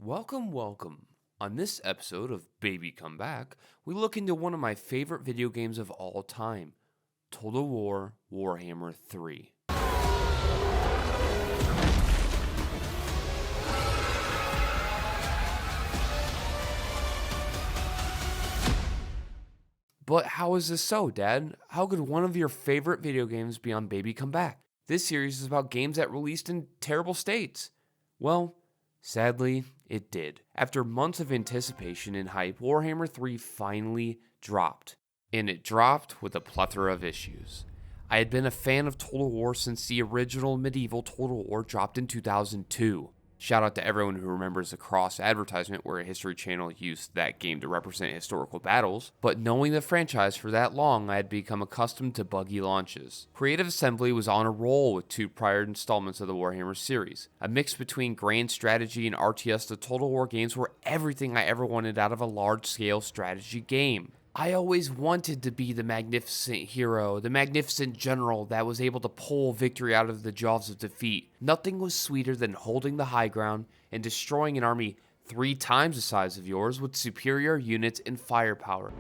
Welcome. On this episode of Baby Come Back, we look into one of my favorite video games of all time, Total War Warhammer 3. But how is this so, Dad? How could one of your favorite video games be on Baby Come Back? This series is about games that released in terrible states. Well, sadly, it did. After months of anticipation and hype, Warhammer 3 finally dropped. And it dropped with a plethora of issues. I had been a fan of Total War since the original medieval Total War dropped in 2002. Shout out to everyone who remembers the Cross advertisement where a History Channel used that game to represent historical battles, but knowing the franchise for that long, I had become accustomed to buggy launches. Creative Assembly was on a roll with two prior installments of the Warhammer series. A mix between grand strategy and RTS, the Total War games were everything I ever wanted out of a large-scale strategy game. I always wanted to be the magnificent hero, the magnificent general that was able to pull victory out of the jaws of defeat. Nothing was sweeter than holding the high ground and destroying an army 3 times the size of yours with superior units and firepower.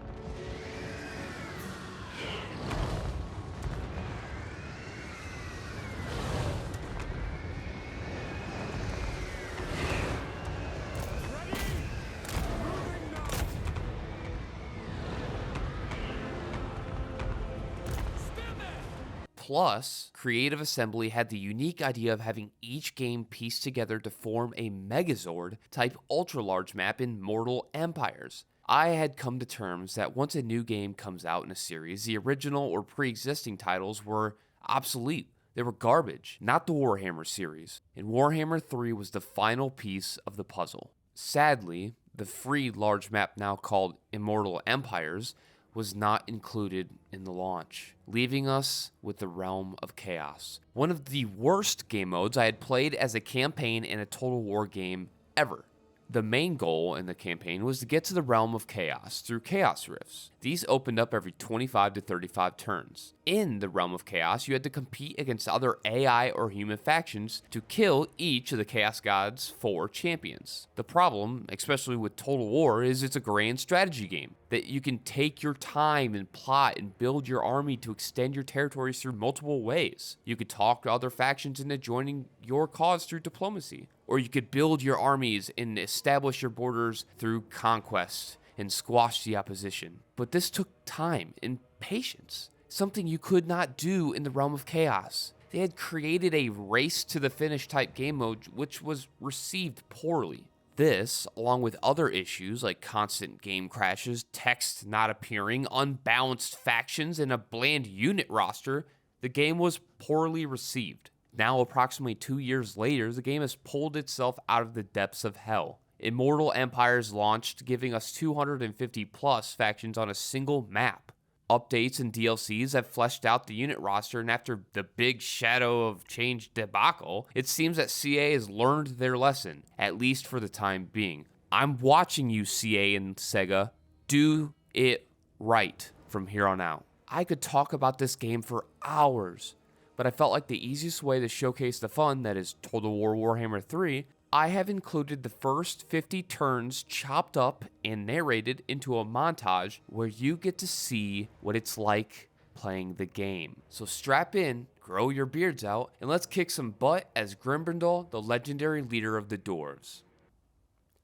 Plus, Creative Assembly had the unique idea of having each game pieced together to form a Megazord type ultra-large map in Mortal Empires. I had come to terms that once a new game comes out in a series, the original or pre-existing titles were obsolete. They were garbage, not the Warhammer series. And Warhammer 3 was the final piece of the puzzle. Sadly, the free large map now called Immortal Empires was not included in the launch, leaving us with the Realm of Chaos. One of the worst game modes I had played as a campaign in a Total War game ever. The main goal in the campaign was to get to the Realm of Chaos through Chaos Rifts. These opened up every 25 to 35 turns. In the Realm of Chaos, you had to compete against other AI or human factions to kill each of the Chaos God's 4 champions. The problem, especially with Total War, is it's a grand strategy game that you can take your time and plot and build your army to extend your territories through multiple ways. You could talk to other factions into joining your cause through diplomacy. Or you could build your armies and establish your borders through conquest and squash the opposition. But this took time and patience, something you could not do in the Realm of Chaos. They had created a race to the finish type game mode which was received poorly. This, along with other issues like constant game crashes, text not appearing, unbalanced factions, and a bland unit roster, the game was poorly received. Now, approximately 2 years later, the game has pulled itself out of the depths of hell. Immortal Empires launched, giving us 250 plus factions on a single map. Updates and DLCs have fleshed out the unit roster, and after the big Shadow of Change debacle, it seems that CA has learned their lesson, at least for the time being. I'm watching you, CA and Sega. Do it right from here on out. I could talk about this game for hours, but I felt like the easiest way to showcase the fun that is Total War Warhammer 3, I have included the first 50 turns chopped up and narrated into a montage where you get to see what it's like playing the game. So strap in, grow your beards out, and let's kick some butt as Grombrindal, the legendary leader of the Dwarves.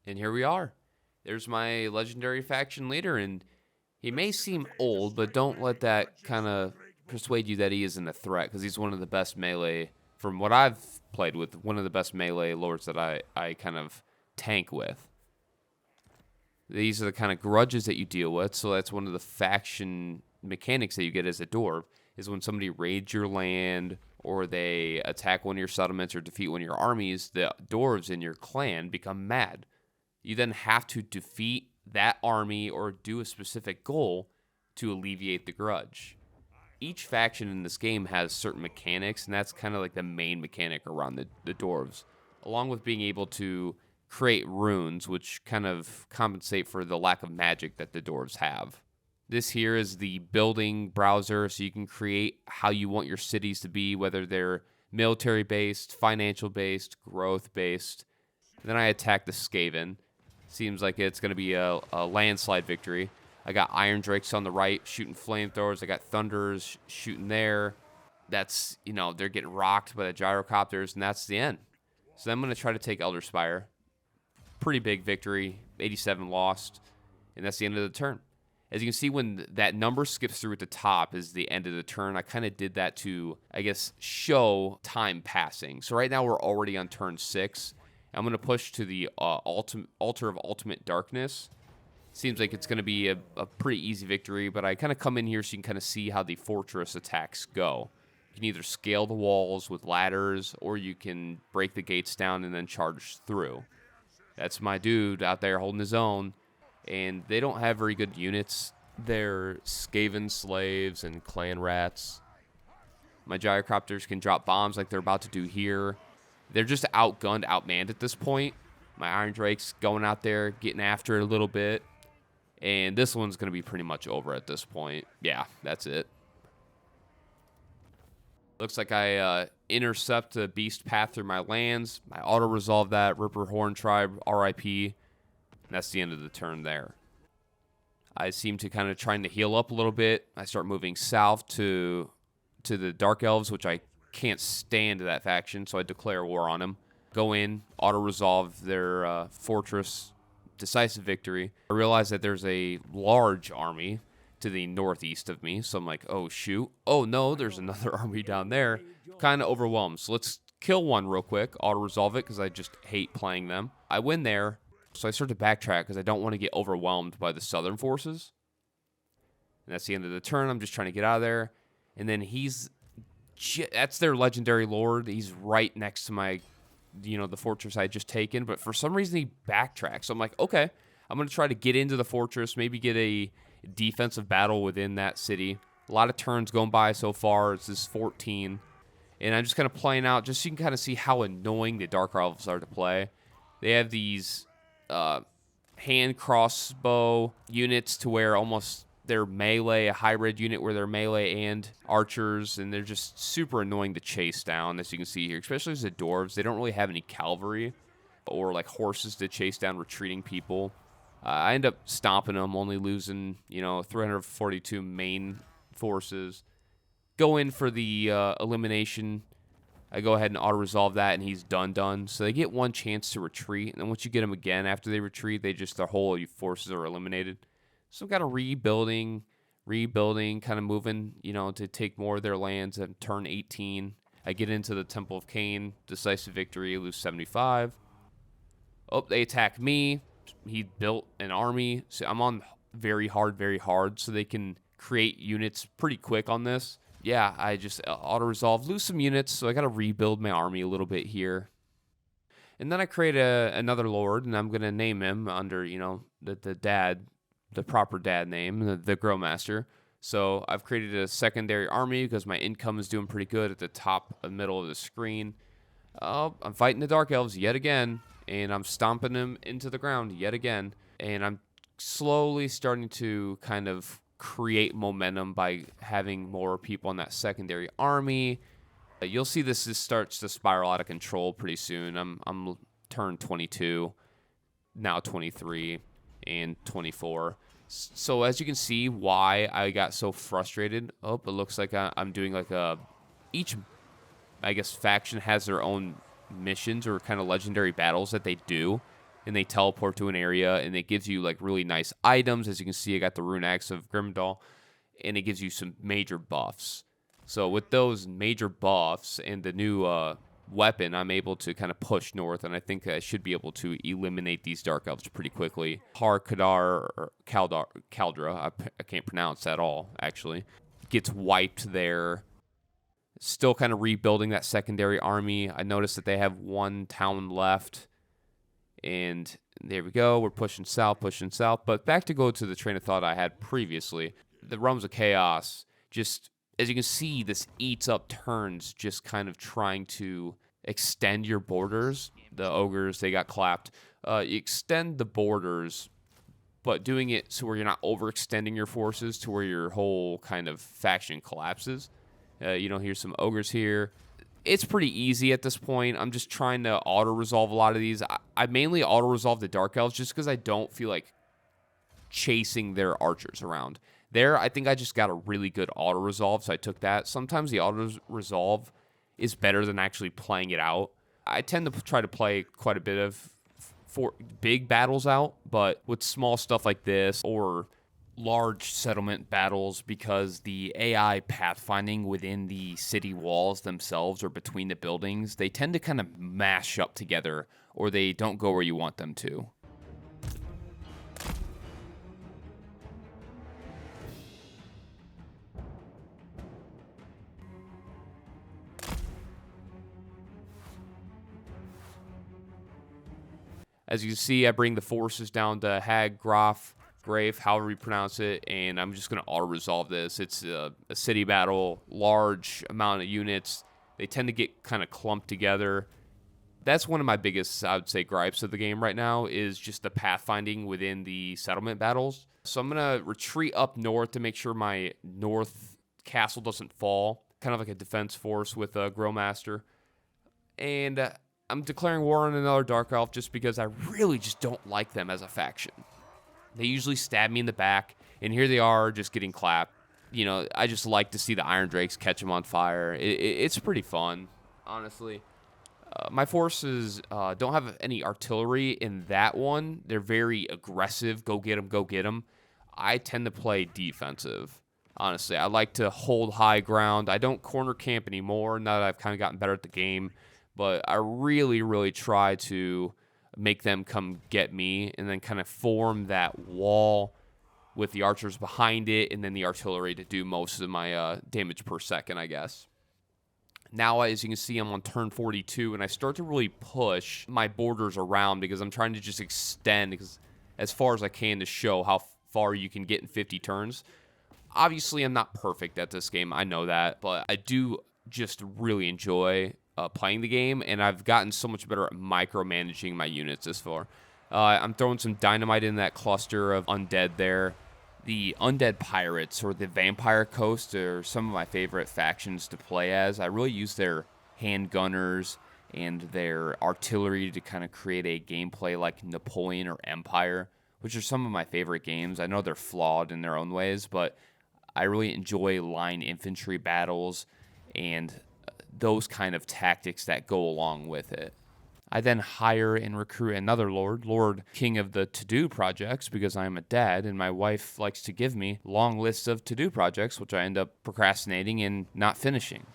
And here we are. There's my legendary faction leader, and he may seem old, but don't let that kind of persuade you that he isn't a threat, because he's one of the best melee, from what I've played with, one of the best melee lords that I kind of tank with. These are the kind of grudges that you deal with, so that's one of the faction mechanics that you get as a dwarf, is when somebody raids your land, or they attack one of your settlements, or defeat one of your armies, the dwarves in your clan become mad. You then have to defeat that army, or do a specific goal to alleviate the grudge. Each faction in this game has certain mechanics, and that's kind of like the main mechanic around the dwarves, along with being able to create runes, which kind of compensate for the lack of magic that the dwarves have. This here is the building browser, so you can create how you want your cities to be, whether they're military-based, financial-based, growth-based. Then I attack the Skaven. Seems like it's going to be a landslide victory. I got Iron Drakes on the right shooting flamethrowers. I got Thunders shooting there. That's, you know, they're getting rocked by the gyrocopters, and that's the end. So I'm going to try to take Elder Spire. Pretty big victory. 87 lost, and that's the end of the turn. As you can see, when that number skips through at the top is the end of the turn. I kind of did that to, I guess, show time passing. So right now we're already on turn 6. I'm going to push to the Altar of Ultimate Darkness. Seems like it's going to be a pretty easy victory, but I kind of come in here so you can kind of see how the fortress attacks go. You can either scale the walls with ladders, or you can break the gates down and then charge through. That's my dude out there holding his own, and they don't have very good units. They're Skaven slaves and clan rats. My gyrocopters can drop bombs like they're about to do here. They're just outgunned, outmanned at this point. My Iron Drake's going out there, getting after it a little bit. And this one's going to be pretty much over at this point. Yeah, that's it. Looks like I intercept the beast path through my lands. I auto-resolve that. Ripper Horn Tribe, RIP. And that's the end of the turn there. I seem to kind of trying to heal up a little bit. I start moving south to the Dark Elves, which I can't stand that faction, so I declare war on them. Go in, auto-resolve their fortress, decisive victory. I realize that there's a large army to the northeast of me, so I'm like, oh, shoot. Oh, no, there's another army down there. Kind of overwhelmed, so let's kill one real quick, auto-resolve it, because I just hate playing them. I win there, so I start to backtrack because I don't want to get overwhelmed by the southern forces. And that's the end of the turn. I'm just trying to get out of there. And then that's their legendary lord. He's right next to my, the fortress I had just taken. But for some reason, he backtracks. So I'm like, okay, I'm going to try to get into the fortress, maybe get a defensive battle within that city. A lot of turns going by so far. It's this 14. And I'm just kind of playing out just so you can kind of see how annoying the Dark Elves are to play. They have these hand crossbow units to where almost they're melee, a hybrid unit where they're melee and archers, and they're just super annoying to chase down, as you can see here, especially as the dwarves. They don't really have any cavalry or like horses to chase down retreating people. I end up stomping them, only losing, 342 main forces. Go in for the elimination. I go ahead and auto-resolve that, and he's done. So they get one chance to retreat, and then once you get them again after they retreat, their whole forces are eliminated. So I'm kind of rebuilding, kind of moving, to take more of their lands at turn 18. I get into the Temple of Cain, decisive victory, lose 75. Oh, they attack me. He built an army. So I'm on very hard, so they can create units pretty quick on this. Yeah, I just auto-resolve, lose some units, so I got to rebuild my army a little bit here. And then I create another lord, and I'm going to name him under, the proper dad name, the Growmaster. So I've created a secondary army because my income is doing pretty good at the top and middle of the screen. Oh, I'm fighting the Dark Elves yet again, and I'm stomping them into the ground yet again. And I'm slowly starting to kind of create momentum by having more people in that secondary army. You'll see this starts to spiral out of control pretty soon. I'm turn 22, now 23, and 24. So as you can see why I got so frustrated. Oh, it looks like I'm doing like each, I guess, faction has their own missions or kind of legendary battles that they do. And they teleport to an area, and it gives you like really nice items. As you can see, I got the Rune Axe of Grombrindal, and it gives you some major buffs. So with those major buffs and the new weapon, I'm able to kind of push north, and I think I should be able to eliminate these Dark Elves pretty quickly. Caldra, I can't pronounce that at all, actually, gets wiped there. Still kind of rebuilding that secondary army. I noticed that they have one town left. And there we go. We're pushing south. But back to go to the train of thought I had previously. The Realms of Chaos, just as you can see, this eats up turns, just kind of trying to extend your borders. The ogres, they got clapped. You extend the borders, but doing it so where you're not overextending your forces to where your whole kind of faction collapses. Here's some ogres here. It's pretty easy at this point. I'm just trying to auto-resolve a lot of these. I mainly auto-resolve the Dark Elves just because I don't feel like chasing their archers around. There, I think I just got a really good auto-resolve, so I took that. Sometimes the auto-resolve is better than actually playing it out. I tend to try to play quite a bit of for big battles out, but with small stuff like this or large settlement battles, because the AI pathfinding within the city walls themselves or between the buildings, they tend to kind of mash up together or they don't go where you want them to. As you see, I bring the forces down to Hag, Graf, Grave, however you pronounce it, and I'm just going to auto-resolve this. It's a city battle, large amount of units. They tend to get kind of clumped together. That's one of my biggest, I would say, gripes of the game right now is just the pathfinding within the settlement battles. So I'm going to retreat up north to make sure my north castle doesn't fall, kind of like a defense force with a Growmaster. And I'm declaring war on another Dark Elf just because I really just don't like them as a faction. They usually stab me in the back, and here they are just getting clapped. You know, I just like to see the Iron Drakes catch them on fire. It's pretty fun, honestly. My forces don't have any artillery in that one. They're very aggressive. Go get them, go get them. I tend to play defensive, honestly. I like to hold high ground. I don't corner camp anymore now that I've kind of gotten better at the game. But I really, really try to make them come get me and then kind of form that wall with the archers behind it and then the artillery to do most of my damage per second, I guess. Now, as you can see, I'm on turn 42, and I start to really push my borders around because I'm trying to just extend as far as I can to show how far you can get in 50 turns. Obviously, I'm not perfect at this game. I know that, but I do just really enjoy playing the game, and I've gotten so much better at micromanaging my units this far. I'm throwing some dynamite in that cluster of undead there. The undead pirates or the vampire coast are some of my favorite factions to play as. I really use their handgunners and their artillery to kind of create a gameplay like Napoleon or Empire, which are some of my favorite games. I know they're flawed in their own ways, but I really enjoy line infantry battles and those kind of tactics that go along with it. I then hire and recruit another Lord King of the to-do projects, because I'm a dad and my wife likes to give me long lists of to-do projects, which I end up procrastinating and not finishing.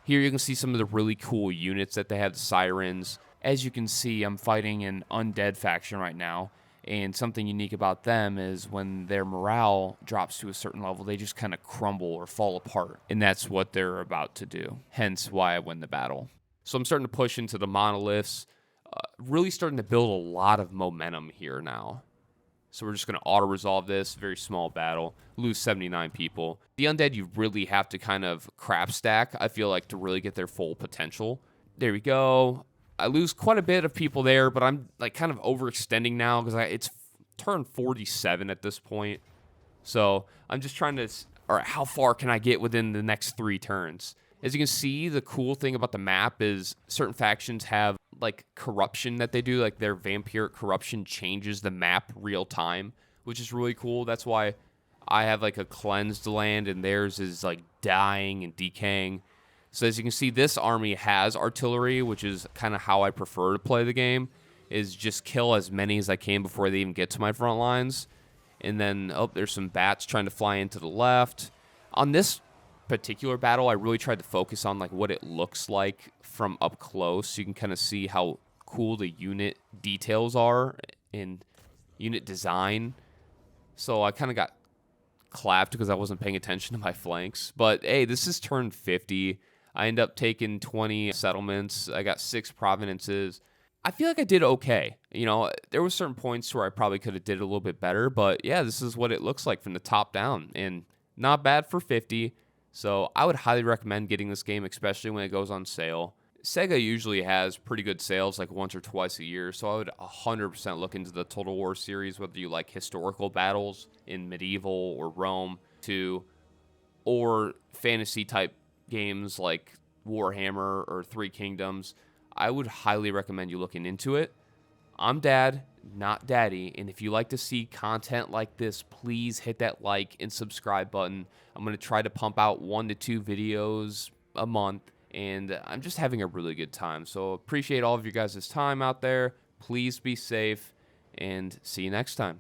Here you can see some of the really cool units that they have, the Sirens. As you can see, I'm fighting an undead faction right now, and something unique about them is when their morale drops to a certain level, they just kind of crumble or fall apart, and that's what they're about to do, hence why I win the battle. So I'm starting to push into the monoliths, really starting to build a lot of momentum here now. So we're just going to auto-resolve this, very small battle, lose 79 people. The undead you really have to kind of crap stack, I feel like, to really get their full potential. There we go. I lose quite a bit of people there, but I'm like kind of overextending now because it's turn 47 at this point. So I'm just trying to, all right, how far can I get within the next 3 turns? As you can see, the cool thing about the map is certain factions have like corruption that they do, like their vampiric corruption changes the map real time, which is really cool. That's why I have like a cleansed land and theirs is like dying and decaying. So as you can see, this army has artillery, which is kind of how I prefer to play the game, is just kill as many as I can before they even get to my front lines. And then, oh, there's some bats trying to fly into the left. On this particular battle, I really tried to focus on like what it looks like from up close, so you can kind of see how cool the unit details are in unit design. So I kind of got clapped because I wasn't paying attention to my flanks. But hey, this is turn 50. I end up taking 20 settlements. I got 6 provinces. I feel like I did okay. You know, there were certain points where I probably could have did a little bit better, but yeah, this is what it looks like from the top down, and not bad for 50. So I would highly recommend getting this game, especially when it goes on sale. Sega usually has pretty good sales like once or twice a year, so I would 100% look into the Total War series, whether you like historical battles in medieval or Rome too, or fantasy type games like Warhammer or Three Kingdoms. I would highly recommend you looking into it. I'm Dad, not Daddy, and if you like to see content like this, please hit that like and subscribe button. I'm going to try to pump out 1 to 2 videos a month, and I'm just having a really good time. So appreciate all of you guys' time out there. Please be safe, and see you next time.